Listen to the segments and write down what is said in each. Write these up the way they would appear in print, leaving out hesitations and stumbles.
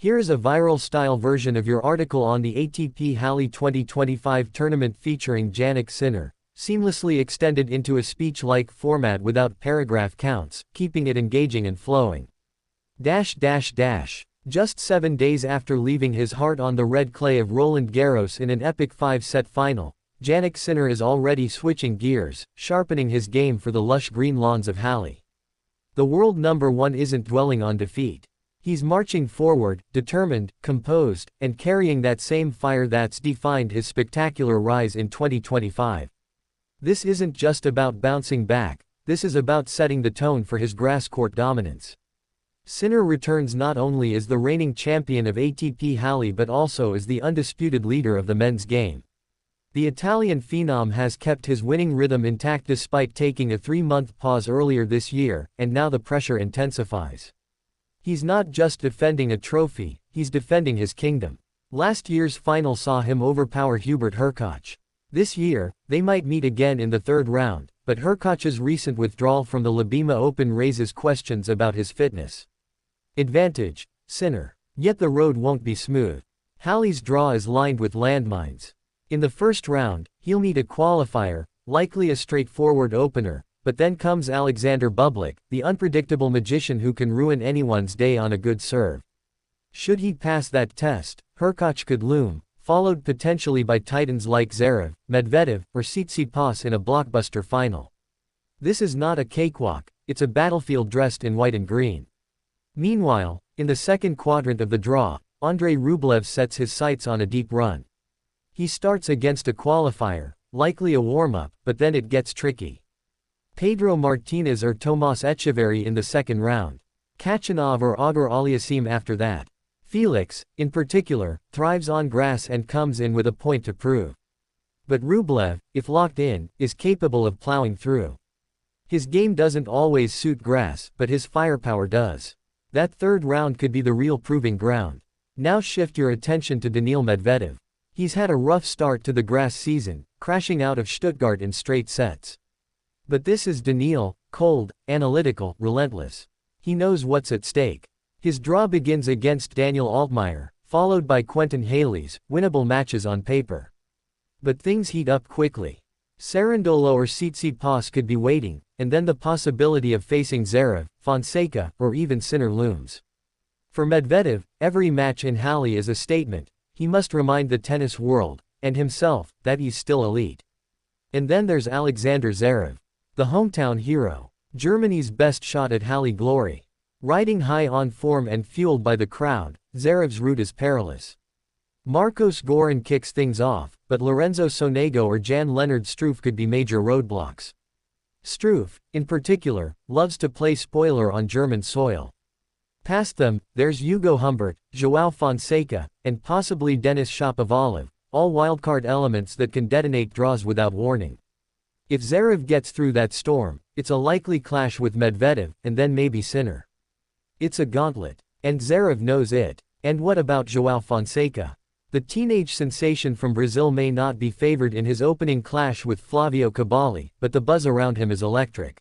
Here is a viral-style version of your article on the ATP Halle 2025 tournament featuring Jannik Sinner, seamlessly extended into a speech-like format without paragraph counts, keeping it engaging and flowing. Just 7 days after leaving his heart on the red clay of Roland Garros in an epic 5-set final, Jannik Sinner is already switching gears, sharpening his game for the lush green lawns of Halle. The world number one isn't dwelling on defeat. He's marching forward, determined, composed, and carrying that same fire that's defined his spectacular rise in 2025. This isn't just about bouncing back, this is about setting the tone for his grass court dominance. Sinner returns not only as the reigning champion of ATP Halle but also as the undisputed leader of the men's game. The Italian phenom has kept his winning rhythm intact despite taking a 3-month pause earlier this year, and now the pressure intensifies. He's not just defending a trophy, he's defending his kingdom. Last year's final saw him overpower Hubert Hurkacz. This year, they might meet again in the third round, but Hurkacz's recent withdrawal from the Libima Open raises questions about his fitness. Advantage, Sinner. Yet the road won't be smooth. Halle's draw is lined with landmines. In the first round, he'll meet a qualifier, likely a straightforward opener, but then comes Alexander Bublik, the unpredictable magician who can ruin anyone's day on a good serve. Should he pass that test, Hurkacz could loom, followed potentially by titans like Zverev, Medvedev, or Tsitsipas in a blockbuster final. This is not a cakewalk, it's a battlefield dressed in white and green. Meanwhile, in the second quadrant of the draw, Rublev sets his sights on a deep run. He starts against a qualifier, likely a warm-up, but then it gets tricky. Pedro Martinez or Tomas Echeverry in the second round. Khachanov or Auger Aliassime after that. Felix, in particular, thrives on grass and comes in with a point to prove. But Rublev, if locked in, is capable of plowing through. His game doesn't always suit grass, but his firepower does. That third round could be the real proving ground. Now shift your attention to Daniil Medvedev. He's had a rough start to the grass season, crashing out of Stuttgart in straight sets. But this is Daniil, cold, analytical, relentless. He knows what's at stake. His draw begins against Daniel Altmaier, followed by Quentin Haley's, winnable matches on paper. But things heat up quickly. Cerundolo or Tsitsipas could be waiting, and then the possibility of facing Zverev, Fonseca, or even Sinner looms. For Medvedev, every match in Halle is a statement. He must remind the tennis world, and himself, that he's still elite. And then there's Alexander Zverev, the hometown hero, Germany's best shot at Halle glory. Riding high on form and fueled by the crowd, Zverev's route is perilous. Marcos Gorin kicks things off, but Lorenzo Sonego or Jan-Lennard Struff could be major roadblocks. Struff, in particular, loves to play spoiler on German soil. Past them, there's Hugo Humbert, João Fonseca, and possibly Denis Shapovalov, all wildcard elements that can detonate draws without warning. If Zverev gets through that storm, it's a likely clash with Medvedev, and then maybe Sinner. It's a gauntlet. And Zverev knows it. And what about João Fonseca? The teenage sensation from Brazil may not be favored in his opening clash with Flavio Caballi, but the buzz around him is electric.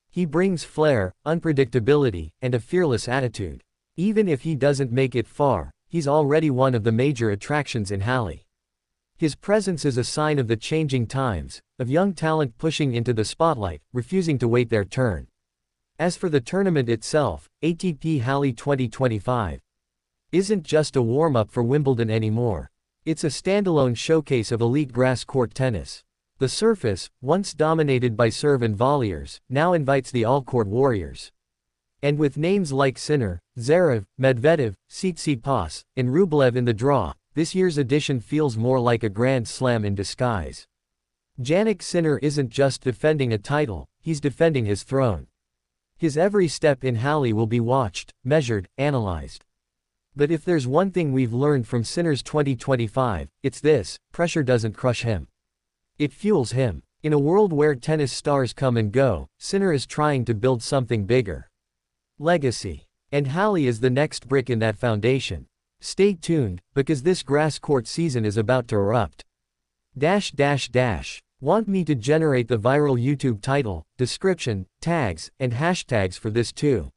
He brings flair, unpredictability, and a fearless attitude. Even if he doesn't make it far, he's already one of the major attractions in Halle. His presence is a sign of the changing times, of young talent pushing into the spotlight, refusing to wait their turn. As for the tournament itself, ATP Halle 2025 isn't just a warm-up for Wimbledon anymore. It's a standalone showcase of elite grass court tennis. The surface, once dominated by serve and volleyers, now invites the all-court warriors. And with names like Sinner, Zverev, Medvedev, Tsitsipas, and Rublev in the draw, this year's edition feels more like a grand slam in disguise. Jannik Sinner isn't just defending a title, he's defending his throne. His every step in Halle will be watched, measured, analyzed. But if there's one thing we've learned from Sinner's 2025, it's this: pressure doesn't crush him. It fuels him. In a world where tennis stars come and go, Sinner is trying to build something bigger. Legacy. And Halle is the next brick in that foundation. Stay tuned, because this grass court season is about to erupt. Want me to generate the viral YouTube title, description, tags, and hashtags for this too?